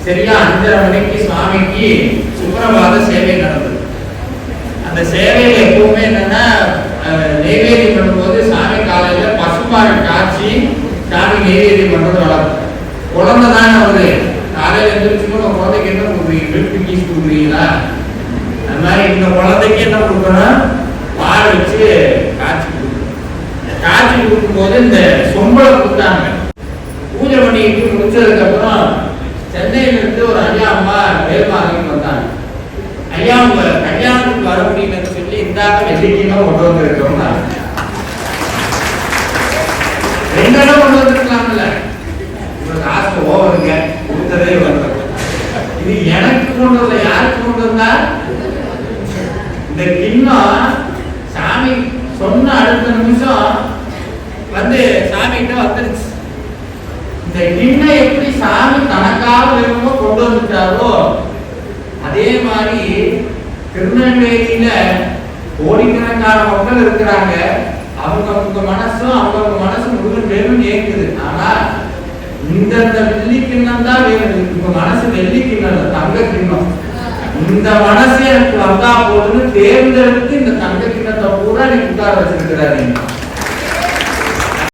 சரியா 5:30 மணிக்கு சுவாமிக்கு சுப்பிரபாத சேவை நடந்தது. அந்த சேவையில் எப்பவுமே என்னன்னா நெய்வேதியம் பண்ணும்போது சாமி காலையில பசுமாடு காய்ச்சி சாமி நெய்வேதியம் பண்றது வளர்க்கும். குழந்தை தானே அவரு காலையில எழுந்திரிச்சுக்கணும், குழந்தைக்கு என்ன கொடுக்குறீங்க, மில்க் கீஸ் கொடுக்குறீங்களா? அது மாதிரி இந்த குழந்தைக்கு என்ன கொடுக்கணும், பால் வச்சு காய்ச்சி கொடுக்கணும். காய்ச்சி கொடுக்கும்போது இந்த சொம்பளை கொடுத்தாங்க. பூஜை பண்ணிட்டு முடிச்சதுக்கு அப்புறம் சென்னையில இருந்து ஒரு ஐயா அம்மா வேல்மார்க்கு வந்தாங்க. ஐயா உங்க கல்யாணத்துக்கு வர முடியும்னு சொல்லி இந்தாக்க வெள்ளிக்கிழமை கொண்டு வந்திருக்கோம்னா 2 இடம் கொண்டு வந்திருக்கலாம்ல. உங்களுக்கு ஆசை ஓவருங்க, கொடுத்ததே வந்து இது எனக்கு கொண்டு வரல, யாருக்கு கொண்டு வந்தா? இந்த கிண்ணம் சாமி சொன்ன அடுத்த நிமிஷம் வந்து சாமி கிட்ட வந்துருச்சு. இந்த கிண்ணம் எப்படி சாமி தனக்காக வேணுமோ கொண்டு வந்துட்டாரோ அதே மாதிரி திருநெல்வேலியில கோடிக்கணக்கான மக்கள் இருக்கிறாங்க. அவங்க மனசு முருகன் வேணும்னு ஏற்குது. ஆனா இந்த வெள்ளி கிண்ணம் தான் வேணும். உங்க மனசு வெள்ளி கிண்ணம், தங்க கிண்ணம். இந்த மனசு எனக்கு வந்தா போதுன்னு தேர்ந்தெடுத்து இந்த தங்க கிண்ணத்தை பூரா நீ உட்கார வச்சிருக்கிறாரு.